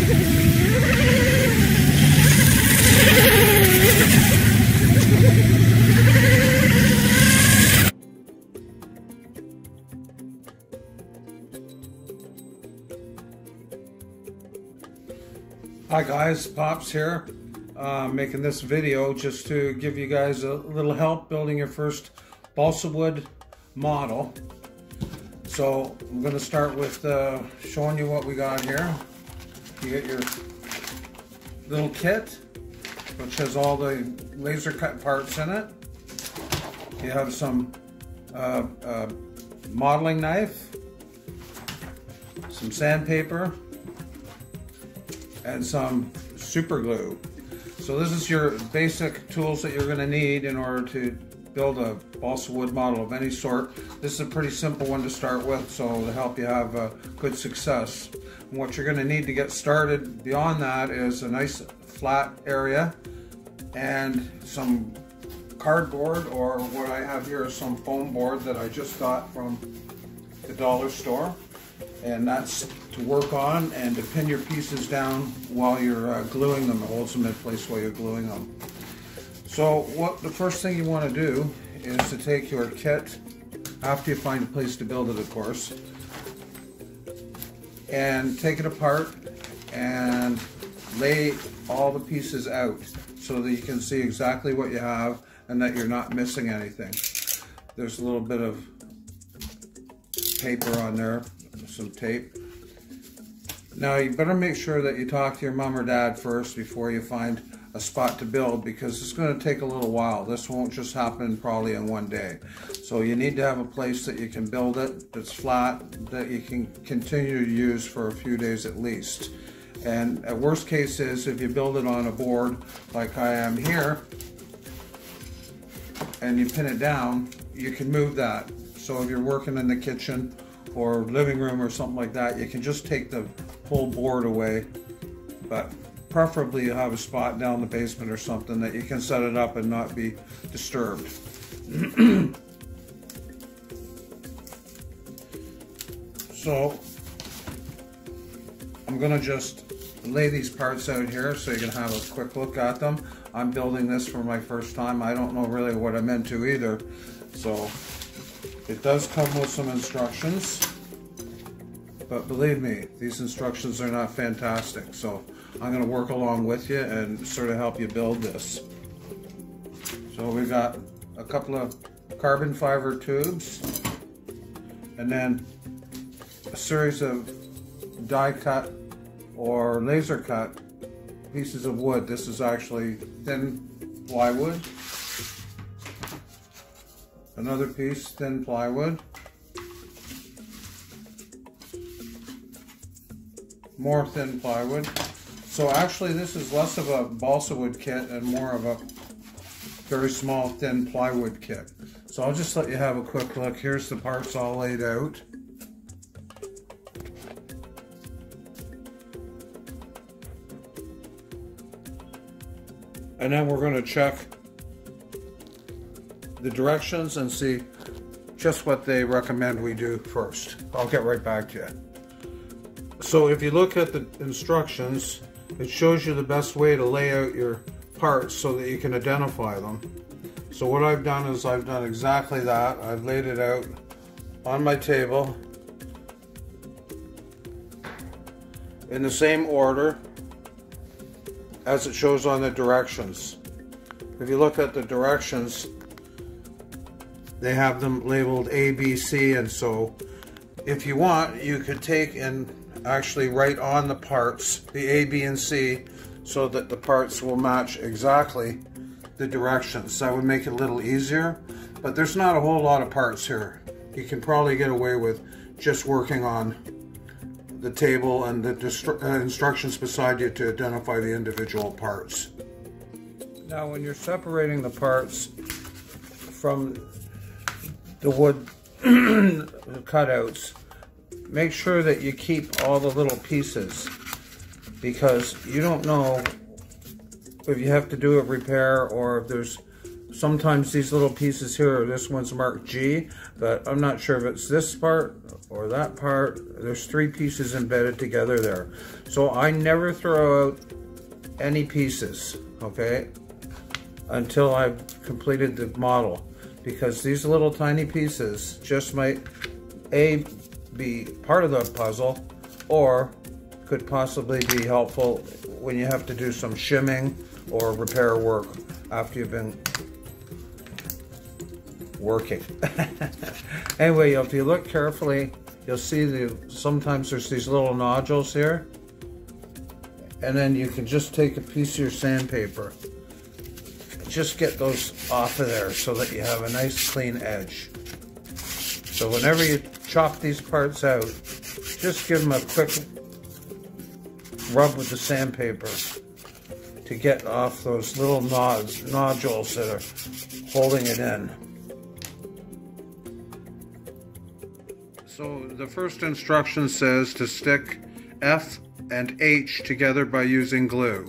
Hi guys, Pops here, making this video just to give you guys a little help building your first balsa wood model. So I'm going to start with showing you what we got here. You get your little kit, which has all the laser cut parts in it. You have some modeling knife, some sandpaper, and some super glue. So this is your basic tools that you're going to need in order to build a balsa wood model of any sort. This is a pretty simple one to start with, so to help you have good success. And what you're going to need to get started beyond that is a nice flat area and some cardboard, or what I have here is some foam board that I just got from the dollar store. And that's to work on and to pin your pieces down while you're gluing them. It holds them in place while you're gluing them. So the first thing you want to do is to take your kit, after you find a place to build it of course, and take it apart and lay all the pieces out so that you can see exactly what you have and that you're not missing anything. There's a little bit of paper on there, some tape. Now you better make sure that you talk to your mom or dad first before you find a spot to build, because it's going to take a little while. This won't just happen probably in one day. So you need to have a place that you can build it, that's flat, that you can continue to use for a few days at least. And at worst case is if you build it on a board like I am here and you pin it down, you can move that. So if you're working in the kitchen or living room or something like that, you can just take the whole board away. But preferably you have a spot down the basement or something that you can set it up and not be disturbed. So I'm gonna just lay these parts out here so you can have a quick look at them. I'm building this for my first time. I don't know really what I'm into either. So it does come with some instructions, but believe me, these instructions are not fantastic. So I'm going to work along with you and sort of help you build this. So we've got a couple of carbon fiber tubes and then a series of die cut or laser cut pieces of wood. This is actually thin plywood. Another piece, thin plywood. More thin plywood. So actually this is less of a balsa wood kit and more of a very small thin plywood kit. So I'll just let you have a quick look. Here's the parts all laid out. And then we're going to check the directions and see just what they recommend we do first. I'll get right back to you. So if you look at the instructions, it shows you the best way to lay out your parts so that you can identify them. So what I've done is I've done exactly that. I've laid it out on my table in the same order as it shows on the directions. If you look at the directions, they have them labeled A, B, C, and so if you want, you could take and actually write on the parts the A, B, and C so that the parts will match exactly the directions. That would make it a little easier, but there's not a whole lot of parts here. You can probably get away with just working on the table and the instructions beside you to identify the individual parts. Now when you're separating the parts from the wood cutouts, make sure that you keep all the little pieces, because you don't know if you have to do a repair or if there's sometimes these little pieces here, this one's marked G, but I'm not sure if it's this part or that part. There's 3 pieces embedded together there. So I never throw out any pieces, okay, until I've completed the model, because these little tiny pieces just might be part of the puzzle, or could possibly be helpful when you have to do some shimming or repair work after you've been working. Anyway, if you look carefully, you'll see sometimes there's these little nodules here, and then you can just take a piece of your sandpaper, just get those off of there so that you have a nice clean edge. So whenever you chop these parts out, just give them a quick rub with the sandpaper to get off those little nodules that are holding it in. So the first instruction says to stick F and H together by using glue,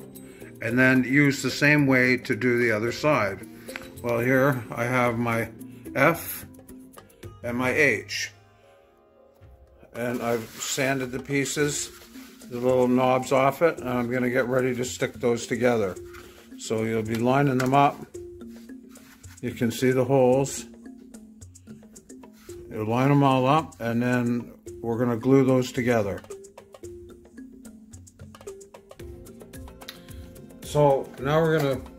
and then use the same way to do the other side. Well, here I have my F and my H, and I've sanded the pieces, the little knobs off it, and I'm going to get ready to stick those together. So you'll be lining them up. You can see the holes. You'll line them all up, and then we're going to glue those together. So now we're going to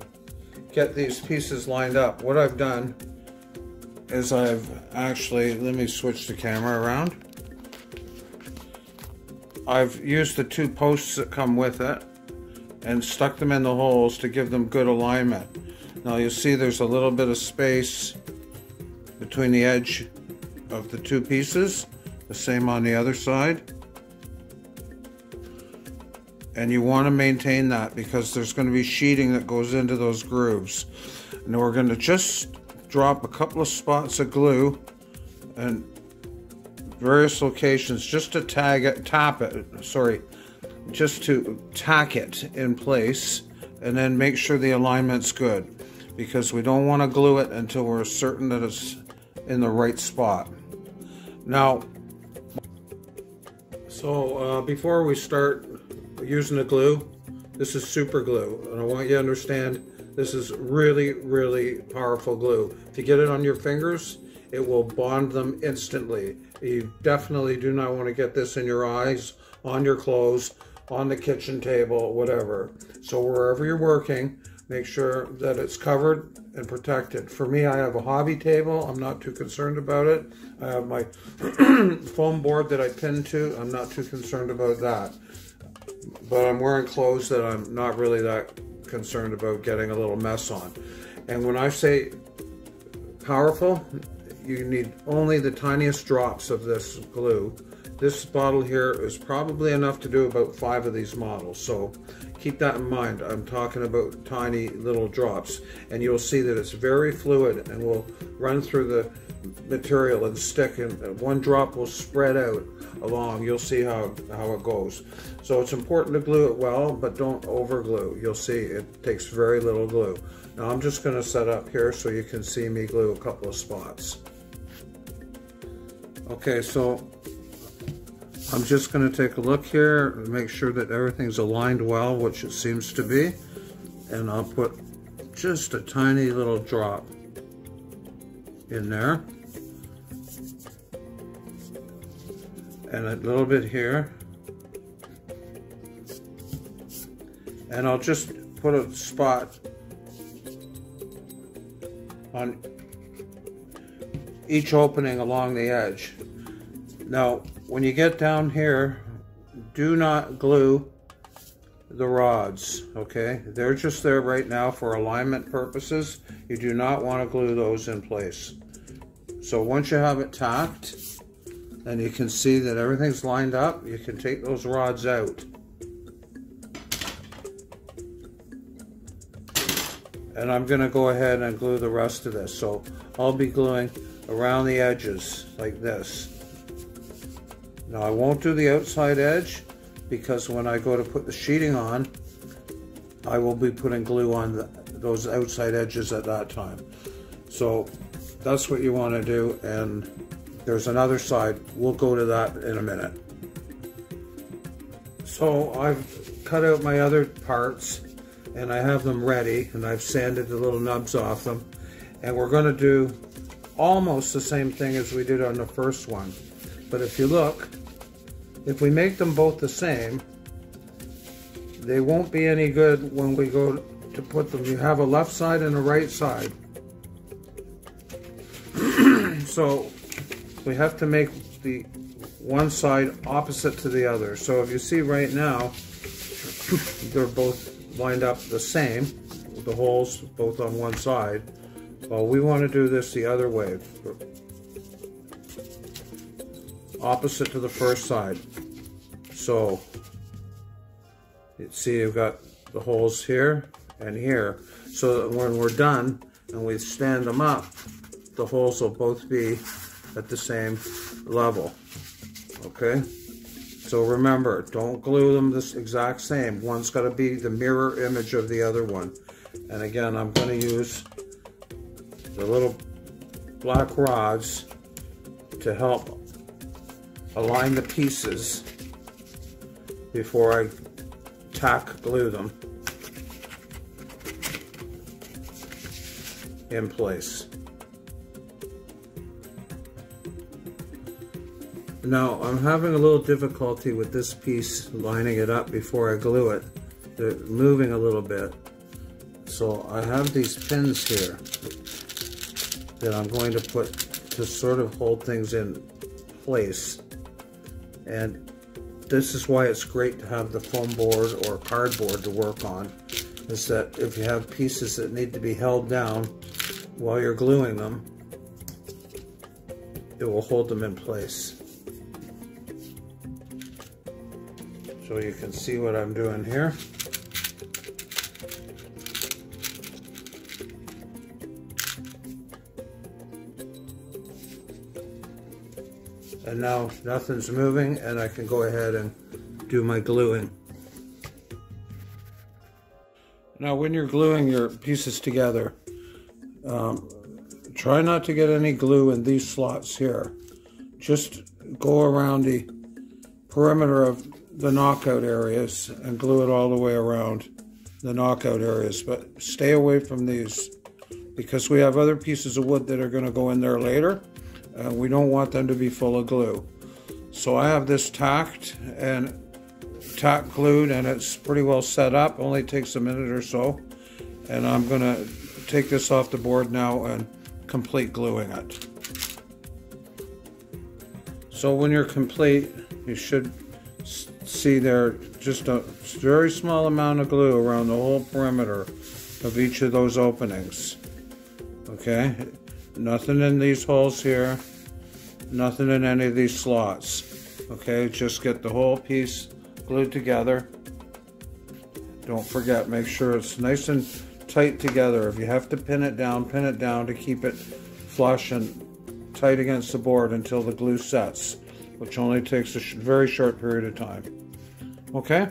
get these pieces lined up. What I've done is I've actually, let me switch the camera around. I've used the 2 posts that come with it and stuck them in the holes to give them good alignment. Now you'll see there's a little bit of space between the edge of the 2 pieces, the same on the other side. And you want to maintain that because there's going to be sheeting that goes into those grooves. And we're going to just drop a couple of spots of glue and various locations just to just to tack it in place, and then make sure the alignment's good, because we don't want to glue it until we're certain that it's in the right spot. Now, so before we start using the glue, this is super glue, and I want you to understand this is really, really powerful glue. If you get it on your fingers, it will bond them instantly. You definitely do not want to get this in your eyes, on your clothes, on the kitchen table, whatever. So wherever you're working, make sure that it's covered and protected. For me, I have a hobby table. I'm not too concerned about it. I have my foam board that I pin to. I'm not too concerned about that. But I'm wearing clothes that I'm not really that concerned about getting a little mess on. And when I say powerful, you need only the tiniest drops of this glue. This bottle here is probably enough to do about 5 of these models. So keep that in mind. I'm talking about tiny little drops. And you'll see that it's very fluid and will run through the material and stick, and one drop will spread out along. You'll see how it goes. So it's important to glue it well, but don't over glue. You'll see it takes very little glue. Now I'm just going to set up here so you can see me glue a couple of spots. Okay, so I'm just going to take a look here and make sure that everything's aligned well, which it seems to be, and I'll put just a tiny little drop in there, and a little bit here, and I'll just put a spot on each opening along the edge. Now when you get down here, do not glue the rods, okay? They're just there right now for alignment purposes. You do not want to glue those in place. So once you have it tacked and you can see that everything's lined up, you can take those rods out. And I'm going to go ahead and glue the rest of this. So I'll be gluing around the edges like this. Now I won't do the outside edge, because when I go to put the sheeting on, I will be putting glue on those outside edges at that time. So that's what you want to do, and there's another side. We'll go to that in a minute. So I've cut out my other parts and I have them ready, and I've sanded the little nubs off them, and we're going to do almost the same thing as we did on the first one. But if you look, if we make them both the same, they won't be any good when we go to put them. You have a left side and a right side. So we have to make the one side opposite to the other. So if you see right now, they're both lined up the same, with the holes both on one side. Well, we want to do this the other way, opposite to the first side. So you see you've got the holes here and here, so that when we're done and we stand them up, the holes will both be at the same level. Okay, so remember, don't glue them this exact same. One's got to be the mirror image of the other one. And again, I'm going to use the little black rods to help align the pieces before I tack glue them in place. Now, I'm having a little difficulty with this piece, lining it up before I glue it. They're moving a little bit. So I have these pins here that I'm going to put to sort of hold things in place. And this is why it's great to have the foam board or cardboard to work on, is that if you have pieces that need to be held down while you're gluing them, it will hold them in place. So you can see what I'm doing here. And now nothing's moving, and I can go ahead and do my gluing. Now when you're gluing your pieces together, try not to get any glue in these slots here. Just go around the perimeter of the knockout areas and glue it all the way around the knockout areas, but stay away from these because we have other pieces of wood that are going to go in there later. We don't want them to be full of glue. So I have this tacked and tack glued, and it's pretty well set up. Only takes a minute or so, and I'm going to take this off the board now and complete gluing it. So when you're complete, you should see there just a very small amount of glue around the whole perimeter of each of those openings. Okay, nothing in these holes here, nothing in any of these slots. Okay, just get the whole piece glued together. Don't forget, make sure it's nice and tight together. If you have to pin it down to keep it flush and tight against the board until the glue sets, which only takes a very short period of time. Okay?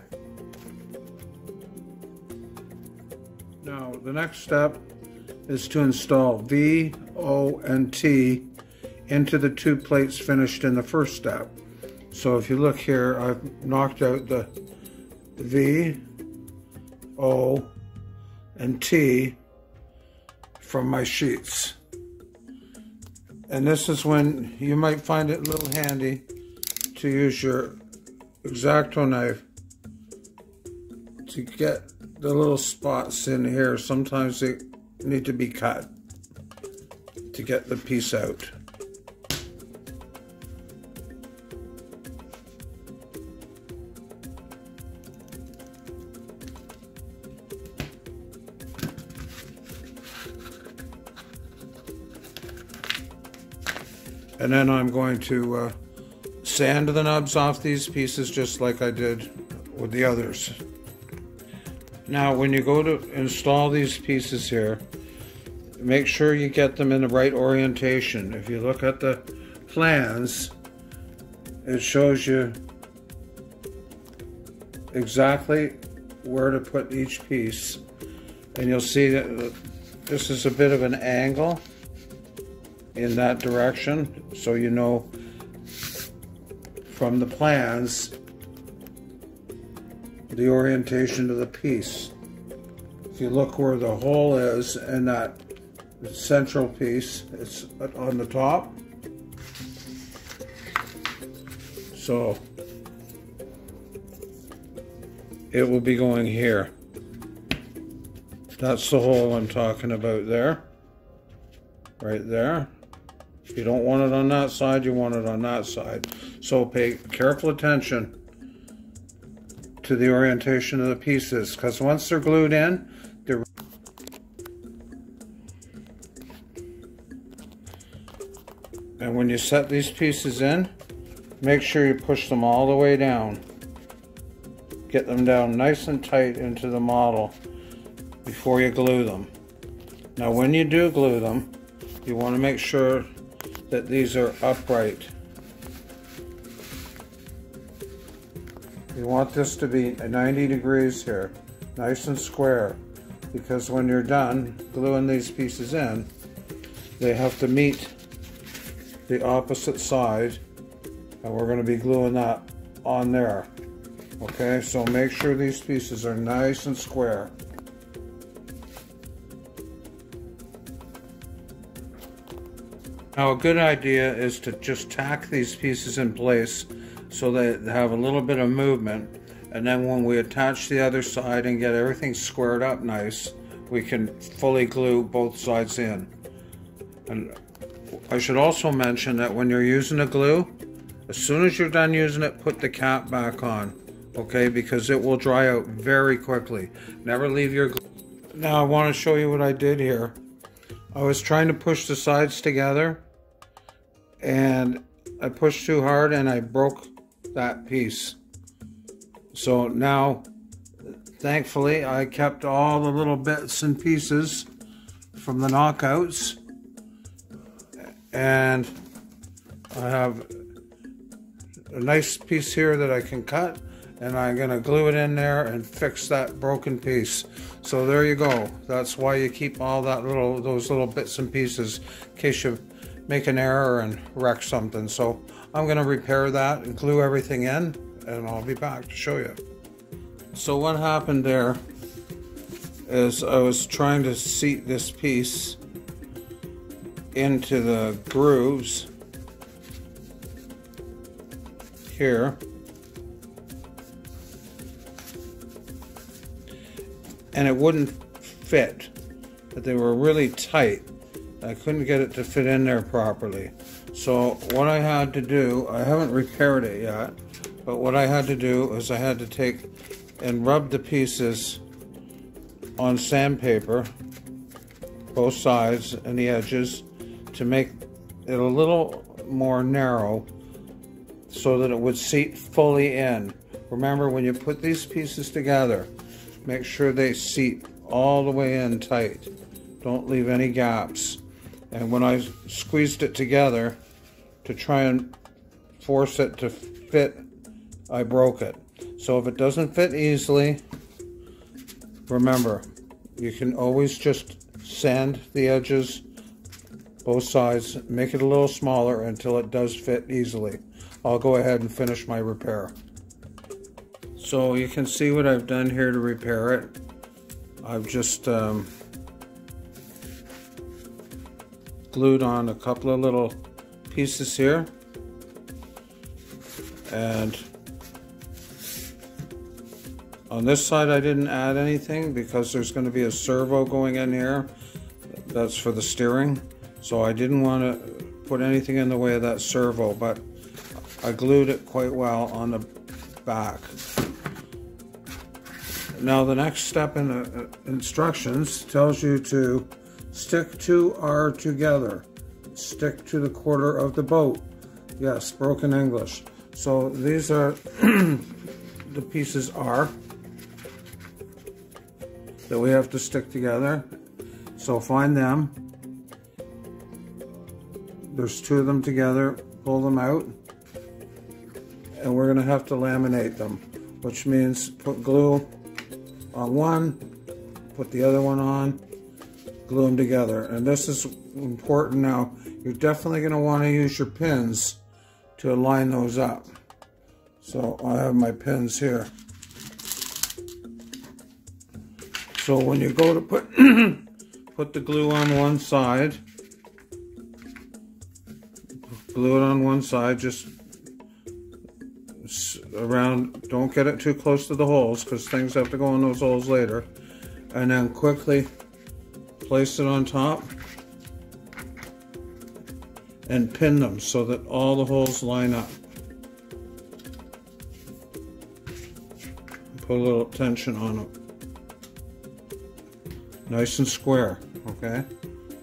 Now, the next step is to install V, O, and T into the two plates finished in the first step. So if you look here, I've knocked out the V, O, and T from my sheets. And this is when you might find it a little handy to use your X-Acto knife to get the little spots in here. Sometimes they need to be cut to get the piece out. And then I'm going to sand the nubs off these pieces just like I did with the others. Now when you go to install these pieces here, make sure you get them in the right orientation. If you look at the plans, it shows you exactly where to put each piece. And you'll see that this is a bit of an angle in that direction, so you know from the plans the orientation of the piece. If you look where the hole is in that central piece, it's on the top. So it will be going here. That's the hole I'm talking about there. Right there. If you don't want it on that side, you want it on that side. So pay careful attention to the orientation of the pieces, because once they're glued in, and when you set these pieces in, make sure you push them all the way down. Get them down nice and tight into the model before you glue them. Now when you do glue them, you want to make sure that these are upright. You want this to be 90 degrees here, nice and square, because when you're done gluing these pieces in, they have to meet the opposite side, and we're going to be gluing that on there. Okay, so make sure these pieces are nice and square. Now a good idea is to just tack these pieces in place so they have a little bit of movement, and then when we attach the other side and get everything squared up nice, we can fully glue both sides in. And I should also mention that when you're using the glue, as soon as you're done using it, put the cap back on, okay, because it will dry out very quickly. Never leave your glue. Now I want to show you what I did here. I was trying to push the sides together, and I pushed too hard and I broke that piece. So now, thankfully, I kept all the little bits and pieces from the knockouts, and I have a nice piece here that I can cut, and I'm going to glue it in there and fix that broken piece. So there you go. That's why you keep all those little bits and pieces in case you make an error and wreck something. So I'm going to repair that and glue everything in, and I'll be back to show you. So what happened there is I was trying to seat this piece into the grooves here, and it wouldn't fit, but they were really tight. I couldn't get it to fit in there properly. So what I had to do, I haven't repaired it yet, but what I had to do is I had to take and rub the pieces on sandpaper, both sides and the edges, to make it a little more narrow so that it would seat fully in. Remember, when you put these pieces together, make sure they seat all the way in tight. Don't leave any gaps. And when I squeezed it together to try and force it to fit, I broke it. So if it doesn't fit easily, remember, you can always just sand the edges, both sides, make it a little smaller until it does fit easily. I'll go ahead and finish my repair. So you can see what I've done here to repair it. I've just glued on a couple of little pieces here, and on this side I didn't add anything because there's going to be a servo going in here. That's for the steering, so I didn't want to put anything in the way of that servo, but I glued it quite well on the back. Now the next step in the instructions tells you to stick 2R together. Stick to the quarter of the boat. Yes, broken English. So these are the pieces R that we have to stick together. So find them. There's 2 of them together. Pull them out. And we're going to have to laminate them, which means put glue on one put the other one on, glue them together. And this is important now. You're definitely going to want to use your pins to align those up. So I have my pins here. So when you go to put put the glue on one side, glue it on one side, just around, don't get it too close to the holes because things have to go in those holes later. And then quickly place it on top and pin them so that all the holes line up. Put a little tension on them. Nice and square, okay?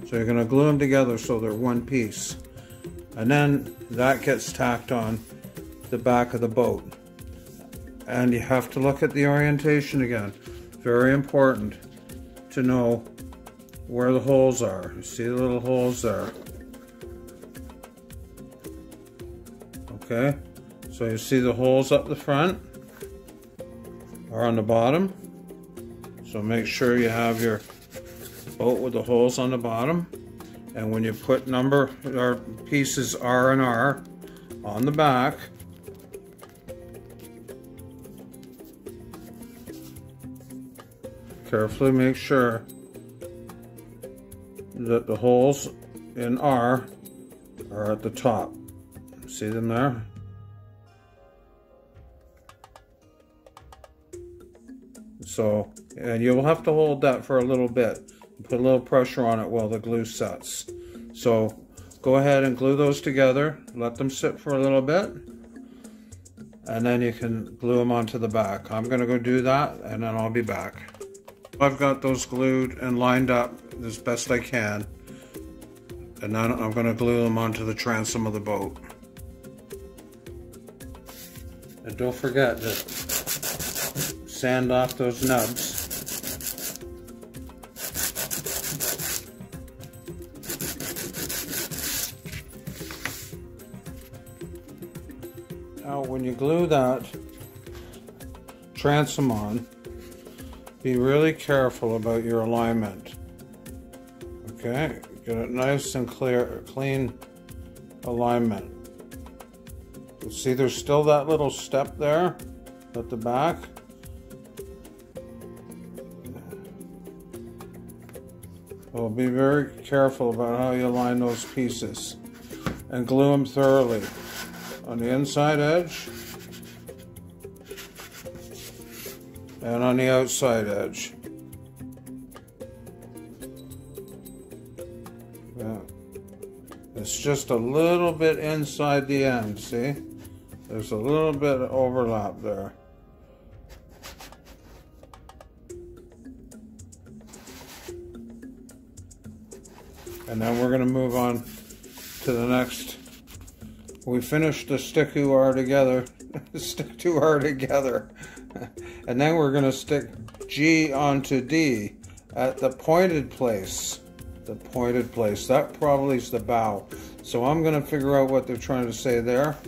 So you're gonna glue them together so they're one piece. And then that gets tacked on the back of the boat. And you have to look at the orientation again. Very important to know where the holes are. You see the little holes there? Okay, so you see the holes up the front or on the bottom. So make sure you have your boat with the holes on the bottom. And when you put number or pieces R and R on the back, carefully make sure that the holes in R are at the top. See them there? So, and you'll have to hold that for a little bit. Put a little pressure on it while the glue sets. So go ahead and glue those together. Let them sit for a little bit. And then you can glue them onto the back. I'm going to go do that and then I'll be back. I've got those glued and lined up as best I can. And then I'm going to glue them onto the transom of the boat. And don't forget to sand off those nubs. Now when you glue that transom on, be really careful about your alignment. Okay, get it nice and clear, clean alignment. See, there's still that little step there at the back. So be very careful about how you align those pieces and glue them thoroughly on the inside edge and on the outside edge. Yeah. It's just a little bit inside the end, see? There's a little bit of overlap there. And then we're going to move on to the next. We finished the stick to R together, stick to R together. And then we're going to stick G onto D at the pointed place. The pointed place. That probably is the bow. So I'm going to figure out what they're trying to say there,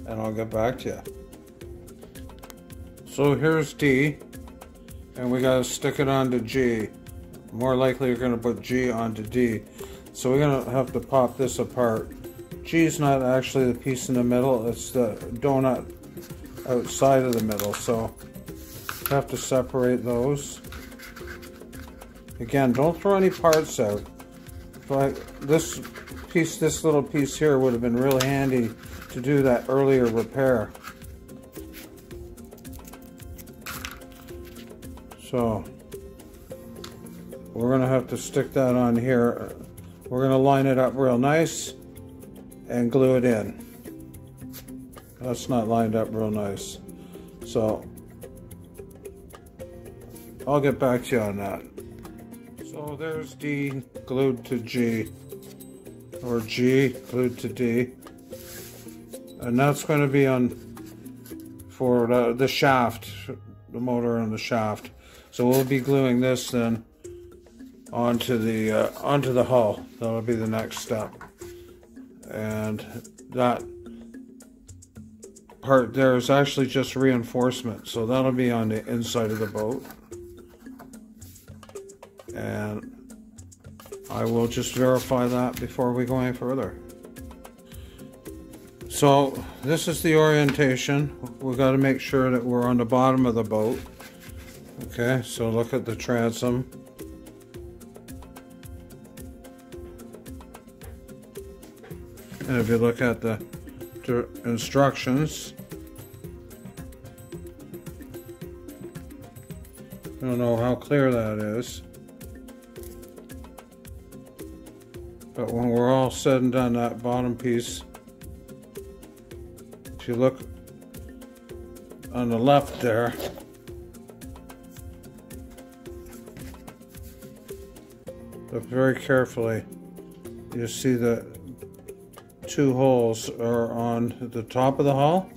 and I'll get back to you. So here's D, and we got to stick it onto G. More likely you're going to put G onto D. So we're going to have to pop this apart. G is not actually the piece in the middle, it's the donut outside of the middle. So you have to separate those. Again, don't throw any parts out. But this piece, this little piece here would have been really handy to do that earlier repair. So we're going to have to stick that on here. We're going to line it up real nice and glue it in. That's not lined up real nice. So I'll get back to you on that. So there's D glued to G, or G glued to D. And that's going to be on for the shaft, the motor and the shaft. So we'll be gluing this then onto the hull. That'll be the next step. And that part there is actually just reinforcement, so that'll be on the inside of the boat. and I will just verify that before we go any further. So this is the orientation. We've got to make sure that we're on the bottom of the boat. Okay, so look at the transom. And if you look at the instructions, I don't know how clear that is, but when we're all said and done, that bottom piece, if you look on the left there, look very carefully, you see the two holes are on the top of the hull.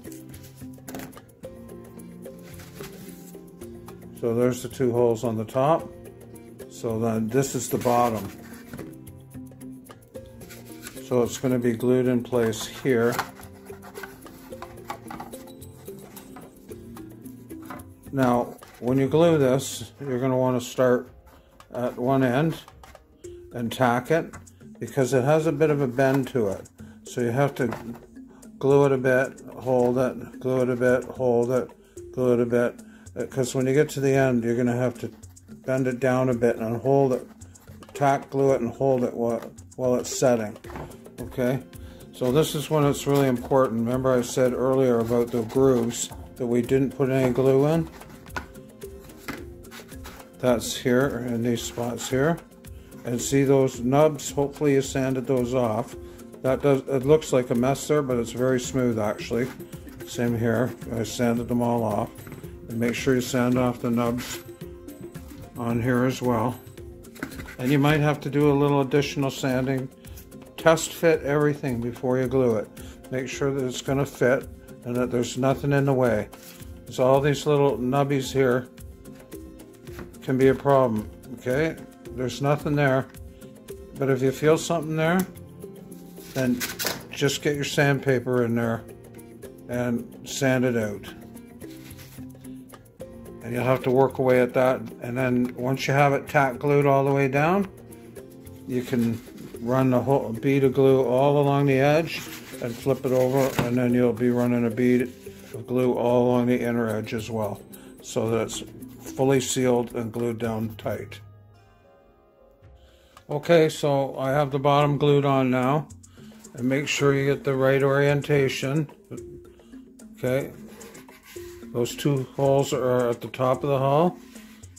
So there's the two holes on the top. So then this is the bottom. So it's going to be glued in place here. Now, when you glue this, you're going to want to start at one end and tack it, because it has a bit of a bend to it. So you have to glue it a bit, hold it, glue it a bit, hold it, glue it a bit. Because when you get to the end, you're going to have to bend it down a bit and hold it, tack, glue it, and hold it while it's setting. Okay? So this is when it's really important. Remember I said earlier about the grooves that we didn't put any glue in? That's here in these spots here. And see those nubs? Hopefully you sanded those off. It looks like a mess there, but it's very smooth actually. Same here. I sanded them all off. And make sure you sand off the nubs on here as well. And you might have to do a little additional sanding. Test fit everything before you glue it. Make sure that it's going to fit and that there's nothing in the way. So all these little nubbies here can be a problem. Okay? There's nothing there. But if you feel something there, then just get your sandpaper in there and sand it out. And you'll have to work away at that. And then once you have it tack glued all the way down, you can run the whole bead of glue all along the edge and flip it over, and then you'll be running a bead of glue all along the inner edge as well, so that it's fully sealed and glued down tight. Okay, so I have the bottom glued on now, and make sure you get the right orientation. Okay, those two holes are at the top of the hull,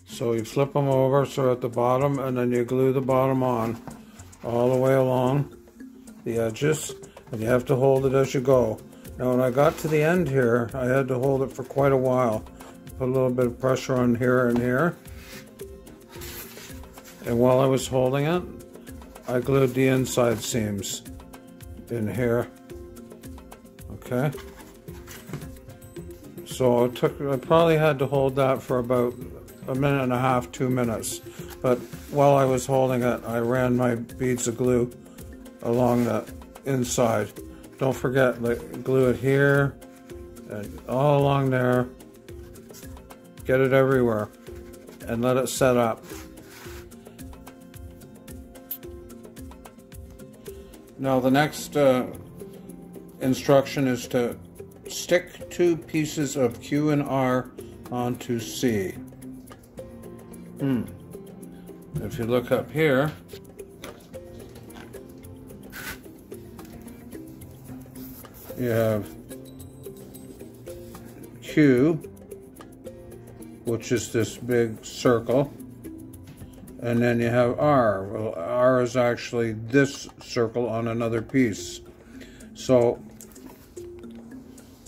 so you flip them over so they're at the bottom, and then you glue the bottom on all the way along the edges, and you have to hold it as you go. Now when I got to the end here, I had to hold it for quite a while. Put a little bit of pressure on here and here. And while I was holding it, I glued the inside seams in here. Okay. So I probably had to hold that for about a minute and a half, 2 minutes. But while I was holding it, I ran my beads of glue along the inside. Don't forget, like, glue it here and all along there. Get it everywhere and let it set up. Now the next instruction is to stick 2 pieces of Q and R onto C. If you look up here, you have Q, which is this big circle, and then you have R. Well, R is actually this circle on another piece. So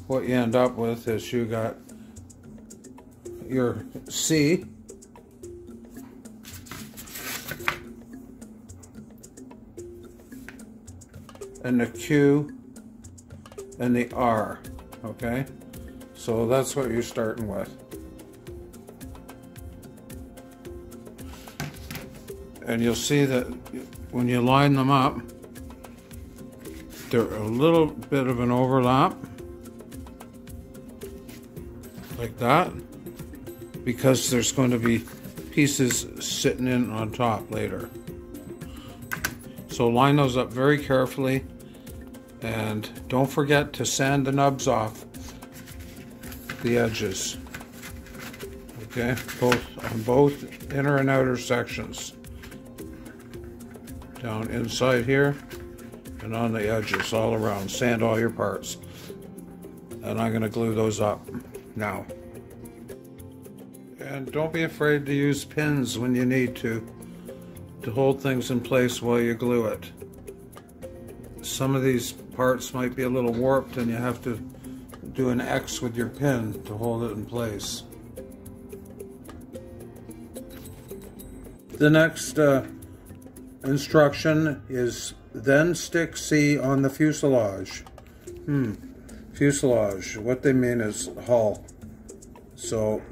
what you end up with is you got your C, and the Q and the R, okay? So that's what you're starting with. And you'll see that when you line them up, they're a little bit of an overlap, like that, because there's going to be pieces sitting in on top later. So line those up very carefully, and don't forget to sand the nubs off the edges. Okay, on both inner and outer sections. Down inside here and on the edges all around. Sand all your parts. And I'm going to glue those up now. And don't be afraid to use pins when you need to hold things in place while you glue it. Some of these parts might be a little warped and you have to do an X with your pin to hold it in place. The next instruction is then stick C on the fuselage. Fuselage, what they mean is hull. So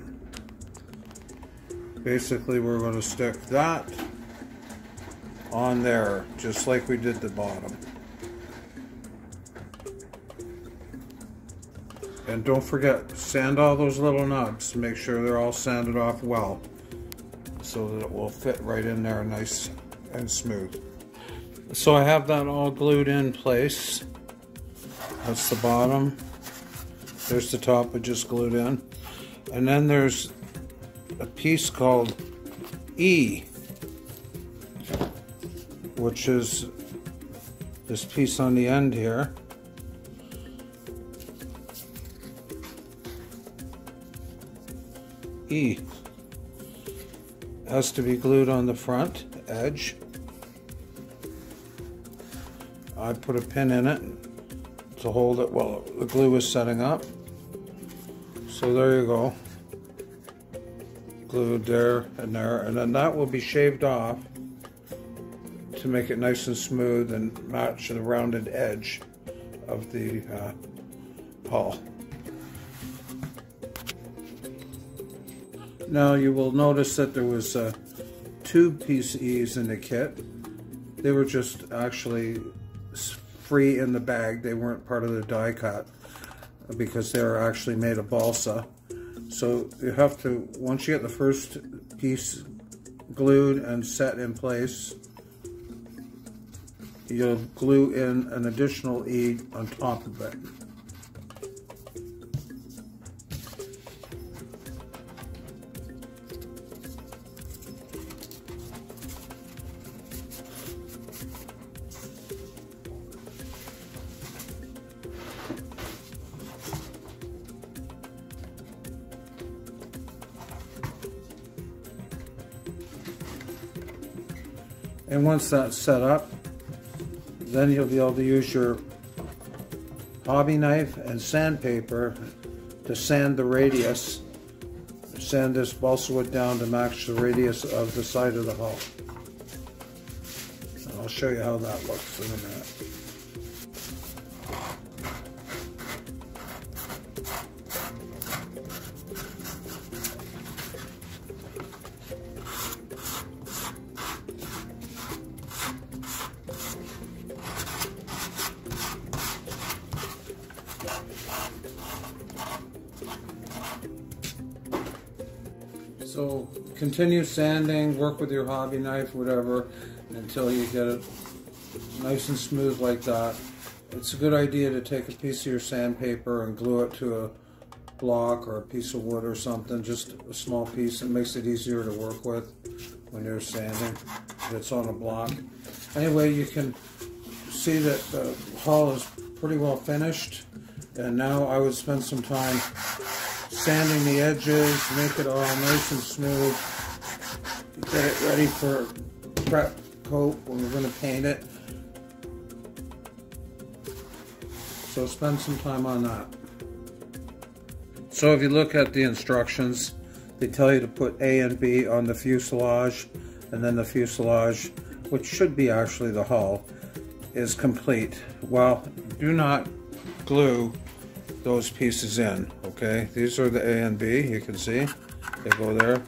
basically we're going to stick that on there, just like we did the bottom. And don't forget, sand all those little nubs. Make sure they're all sanded off well, so that it will fit right in there nice and smooth. So I have that all glued in place. That's the bottom. There's the top I just glued in. And then there's a piece called E, which is this piece on the end here. E has to be glued on the front edge. I put a pin in it to hold it while the glue is setting up. So there you go. Glued there, and then that will be shaved off to make it nice and smooth and match the rounded edge of the hull. Now you will notice that there was 2-piece E's in the kit. They were just actually free in the bag. They weren't part of the die cut because they were actually made of balsa. So you have to, once you get the first piece glued and set in place, you'll glue in an additional E on top of it. And once that's set up, then you'll be able to use your hobby knife and sandpaper to sand the radius. Sand this balsa wood down to match the radius of the side of the hull. And I'll show you how that looks in a minute. So continue sanding, work with your hobby knife, whatever, until you get it nice and smooth like that. It's a good idea to take a piece of your sandpaper and glue it to a block or a piece of wood or something, just a small piece. It makes it easier to work with when you're sanding if it's on a block. Anyway, you can see that the hull is pretty well finished, and now I would spend some time sanding the edges, make it all nice and smooth, get it ready for prep coat when we're going to paint it. So spend some time on that. So if you look at the instructions, they tell you to put A and B on the fuselage, and then the fuselage, which should be actually the hull, is complete. Well, do not glue those pieces in, okay? These are the A and B, you can see. They go there.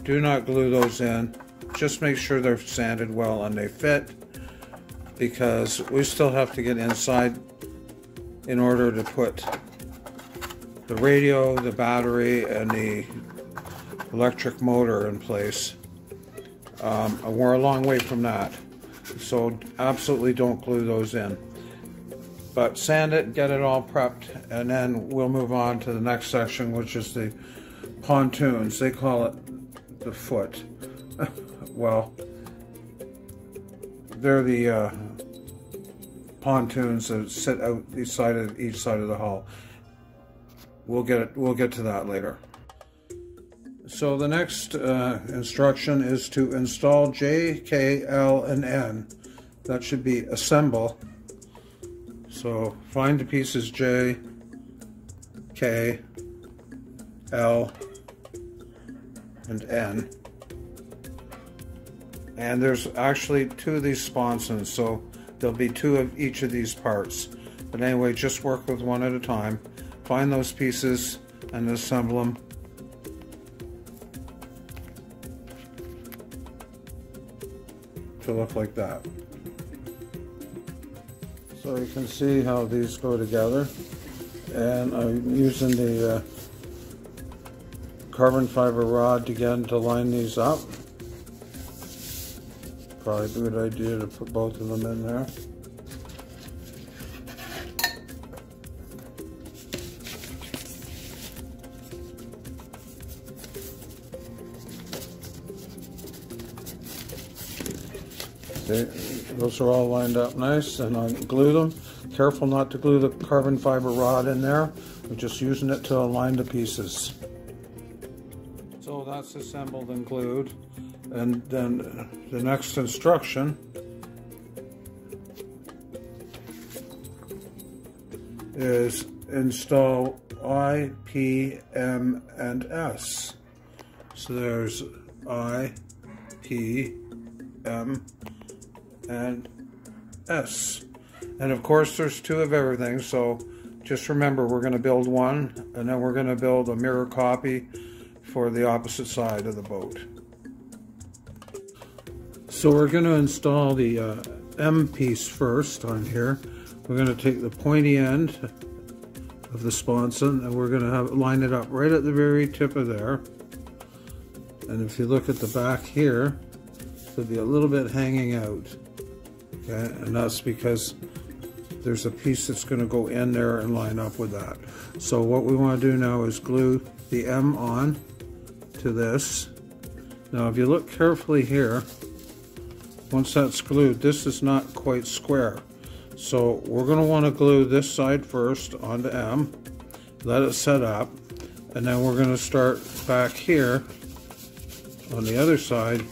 Do not glue those in. Just make sure they're sanded well and they fit, because we still have to get inside in order to put the radio, the battery, and the electric motor in place. We're a long way from that, so absolutely don't glue those in. But sand it, get it all prepped, and then we'll move on to the next section, which is the pontoons. They call it the foot. Well, they're the pontoons that sit out each side of the hull. We'll get to that later. So the next instruction is to install J, K, L, and N. That should be assemble. So find the pieces J, K, L, and N. And there's actually 2 of these sponsons, so there'll be 2 of each of these parts. But anyway, just work with one at a time. Find those pieces and assemble them. To look like that. So you can see how these go together, and I'm using the carbon fiber rod again to line these up. Probably a good idea to put both of them in there. See, those are all lined up nice, and I glue them. Careful not to glue the carbon fiber rod in there. I'm just using it to align the pieces. So that's assembled and glued. And then the next instruction is install I, P, M, and S. So there's I, P, M, and S. And of course there's 2 of everything, so just remember we're going to build one, and then we're going to build a mirror copy for the opposite side of the boat. So we're going to install the M piece first on here. We're going to take the pointy end of the sponson, and we're going to line it up right at the very tip of there. And if you look at the back here, there'll be a little bit hanging out. Okay, and that's because there's a piece that's going to go in there and line up with that. So what we want to do now is glue the M on to this. Now if you look carefully here, once that's glued, this is not quite square. So we're going to want to glue this side first onto M, let it set up, and then we're going to start back here on the other side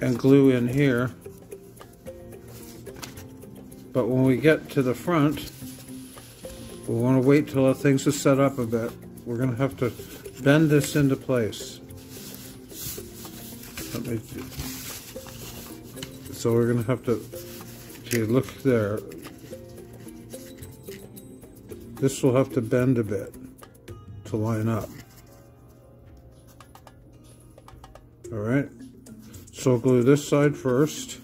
and glue in here. But when we get to the front, we want to wait till things are set up a bit. We're going to have to bend this into place. So we're going to have to, if you look there, this will have to bend a bit to line up. Alright, so glue this side first,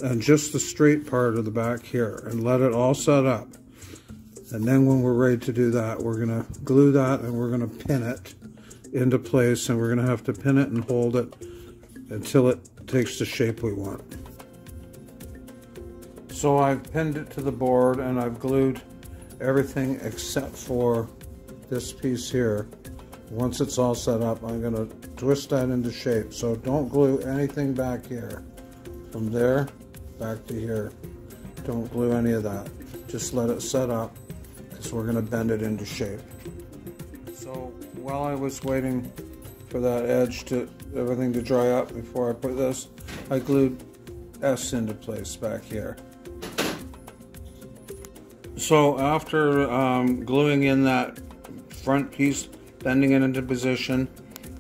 and just the straight part of the back here, and let it all set up. And then when we're ready to do that, we're going to glue that, and we're going to pin it into place, and we're going to have to pin it and hold it until it takes the shape we want. So I've pinned it to the board, and I've glued everything except for this piece here. Once it's all set up, I'm going to twist that into shape. So don't glue anything back here. From there back to here. Don't glue any of that. Just let it set up, because we're going to bend it into shape. So while I was waiting for that edge to everything to dry up before I put this, I glued S into place back here. So after gluing in that front piece, bending it into position,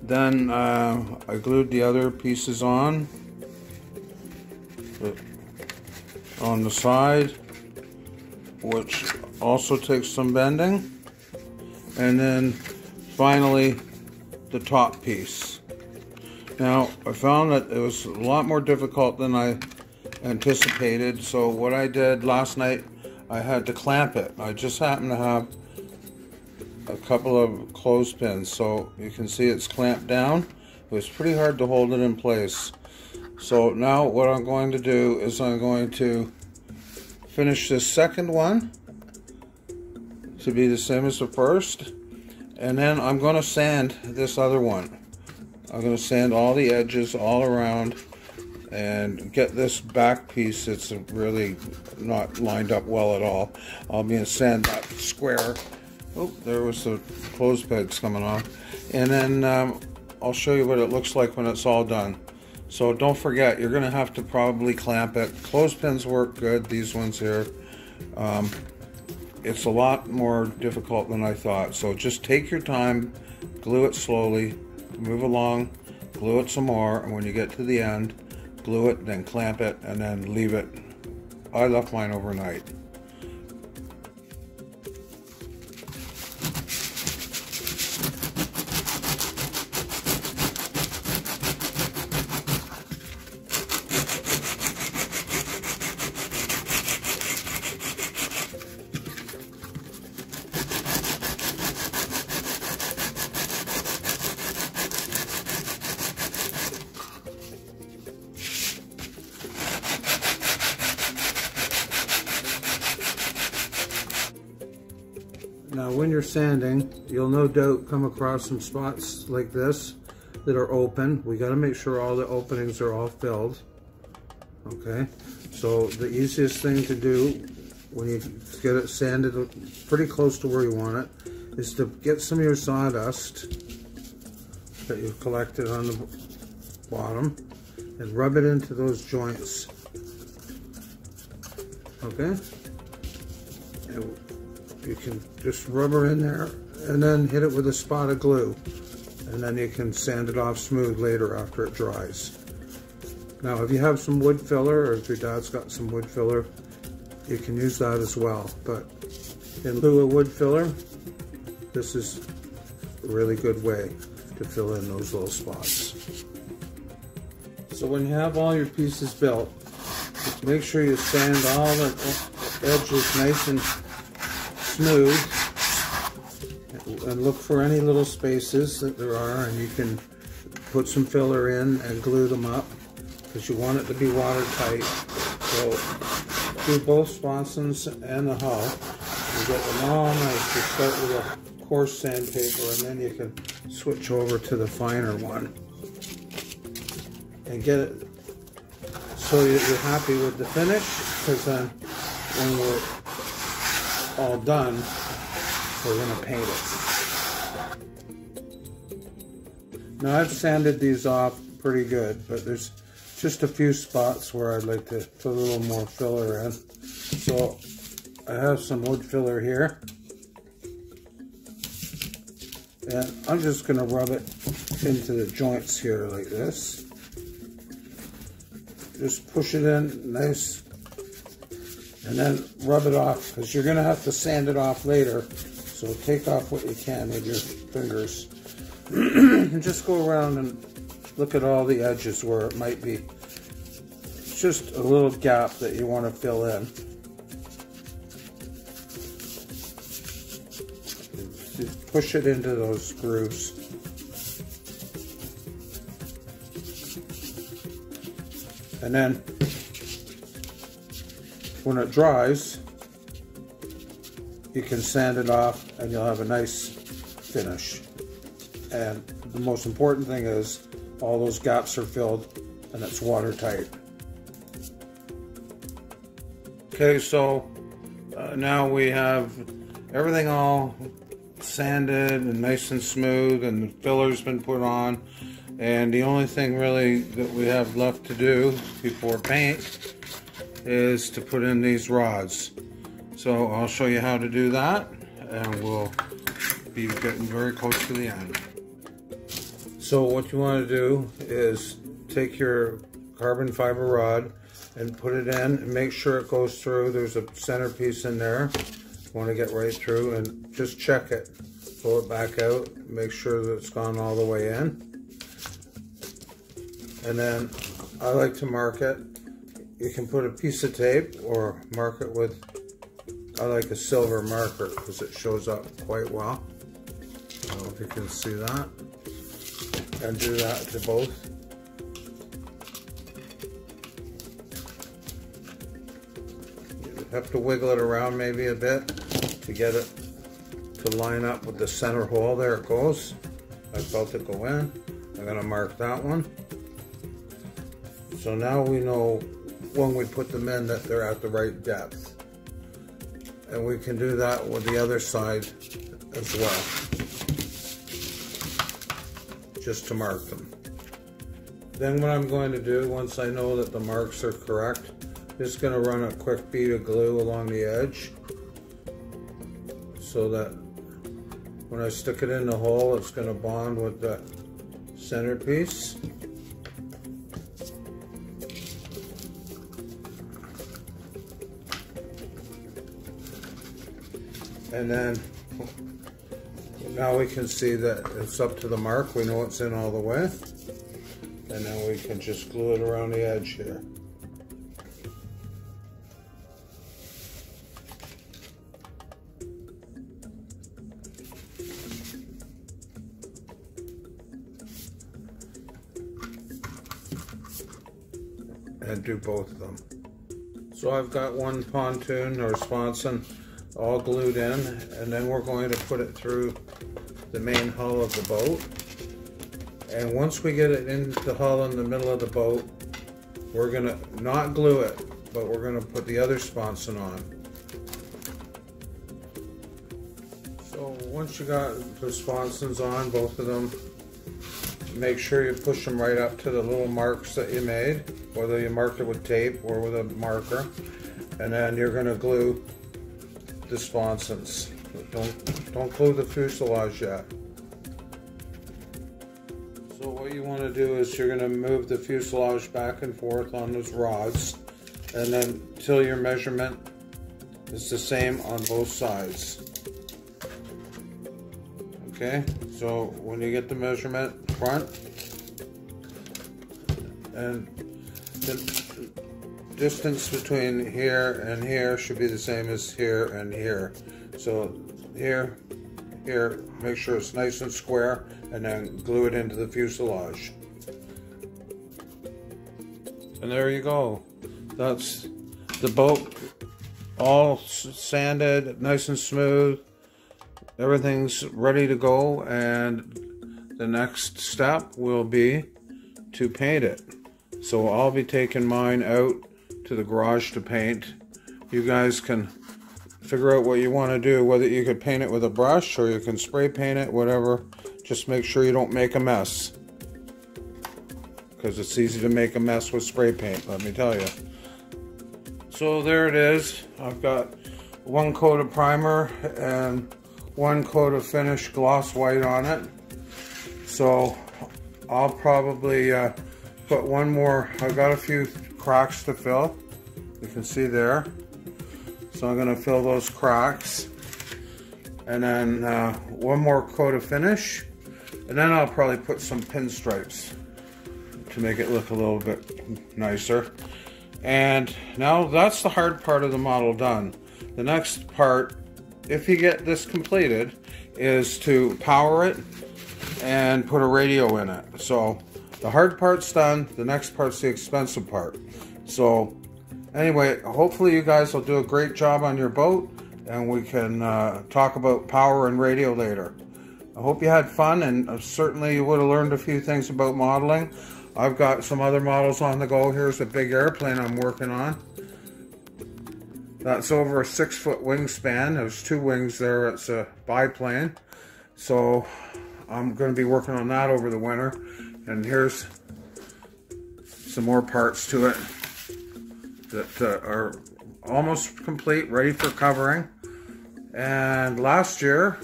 then I glued the other pieces on the side, which also takes some bending, and then finally the top piece. Now I found that it was a lot more difficult than I anticipated, so what I did last night, I had to clamp it. I just happened to have a couple of clothespins, so you can see it's clamped down. It was pretty hard to hold it in place. So now what I'm going to do is I'm going to finish this second one to be the same as the first, and then I'm going to sand this other one. I'm going to sand all the edges all around and get this back piece that's really not lined up well at all. I'll be going to sand that square. Oh, there was the clothes pegs coming off. And then I'll show you what it looks like when it's all done. So don't forget, you're going to have to probably clamp it. Clothespins work good, these ones here. It's a lot more difficult than I thought. So just take your time, glue it slowly, move along, glue it some more, and when you get to the end, glue it, then clamp it, and then leave it. I left mine overnight. Now when you're sanding, you'll no doubt come across some spots like this that are open. We got to make sure all the openings are all filled. Okay, so the easiest thing to do when you get it sanded pretty close to where you want it is to get some of your sawdust that you've collected on the bottom and rub it into those joints. Okay, and you can just rub her in there and then hit it with a spot of glue, and then you can sand it off smooth later after it dries. Now if you have some wood filler, or if your dad's got some wood filler, you can use that as well. But in lieu of wood filler, this is a really good way to fill in those little spots. So when you have all your pieces built, just make sure you sand all the edges nice and smooth, and look for any little spaces that there are, and you can put some filler in and glue them up because you want it to be watertight. So do both sponsons and the hull. You get them all nice. You start with a coarse sandpaper, and then you can switch over to the finer one and get it so you're happy with the finish, because then when we're all done, we're going to paint it. Now I've sanded these off pretty good, but there's just a few spots where I'd like to put a little more filler in. So I have some wood filler here, and I'm just going to rub it into the joints here like this. Just push it in nice, and then rub it off, because you're going to have to sand it off later. So take off what you can with your fingers. And just go around and look at all the edges where it might be just a little gap that you want to fill in. Just push it into those grooves. And then when it dries, you can sand it off and you'll have a nice finish. And the most important thing is all those gaps are filled and it's watertight. Okay, so now we have everything all sanded and nice and smooth, and the filler's been put on, and the only thing really that we have left to do before paint is to put in these rods. So I'll show you how to do that, and we'll be getting very close to the end. So what you want to do is take your carbon fiber rod and put it in and make sure it goes through. There's a centerpiece in there. You want to get right through and just check it. Pull it back out, make sure that it's gone all the way in. And then I like to mark it. You can put a piece of tape or mark it with, I like a silver marker because it shows up quite well. if you can see that. And do that to both. You have to wiggle it around maybe a bit to get it to line up with the center hole. There it goes. I felt it go in. I'm going to mark that one. So now we know when we put them in that they're at the right depth. And we can do that with the other side as well, just to mark them. Then what I'm going to do, once I know that the marks are correct, just going to run a quick bead of glue along the edge so that when I stick it in the hole, it's going to bond with the centerpiece. And then now we can see that it's up to the mark. We know it's in all the way. And then we can just glue it around the edge here. And do both of them. So I've got one pontoon or sponson all glued in, and then we're going to put it through the main hull of the boat. And once we get it in the hull in the middle of the boat, we're going to not glue it, but we're going to put the other sponson on. So once you got the sponsons on, both of them, make sure you push them right up to the little marks that you made, whether you marked it with tape or with a marker. And then you're going to glue the sponsons. Don't glue the fuselage yet. So what you want to do is you're going to move the fuselage back and forth on those rods, and then till your measurement is the same on both sides. Okay, so when you get the measurement front, and the distance between here and here should be the same as here and here. So here, make sure it's nice and square, and then glue it into the fuselage. And there you go. That's the boat all sanded, nice and smooth. Everything's ready to go, and the next step will be to paint it. So I'll be taking mine out to the garage to paint. You guys can figure out what you want to do, whether you could paint it with a brush or you can spray paint it, whatever. Just make sure you don't make a mess, because it's easy to make a mess with spray paint, let me tell you. So there it is. I've got one coat of primer and one coat of finished gloss white on it. So I'll probably put one more. I've got a few cracks to fill. You can see there. So I'm going to fill those cracks. And then one more coat of finish. And then I'll probably put some pinstripes to make it look a little bit nicer. And now that's the hard part of the model done. The next part, if you get this completed, is to power it and put a radio in it. So the hard part's done, the next part's the expensive part. So anyway, hopefully you guys will do a great job on your boat, and we can talk about power and radio later. I hope you had fun, and certainly you would have learned a few things about modeling. I've got some other models on the go. Here's a big airplane I'm working on. That's over a 6-foot wingspan. There's 2 wings there. It's a biplane. So I'm going to be working on that over the winter. And here's some more parts to it that are almost complete, ready for covering. And last year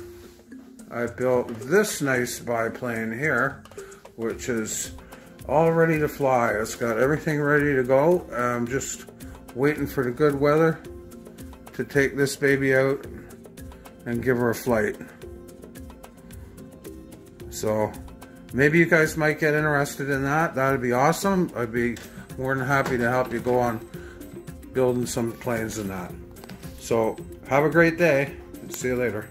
I built this nice biplane here, which is all ready to fly. It's got everything ready to go. I'm just waiting for the good weather to take this baby out and give her a flight. So maybe you guys might get interested in that. That'd be awesome. I'd be more than happy to help you go on building some planes and that. So have a great day, and see you later.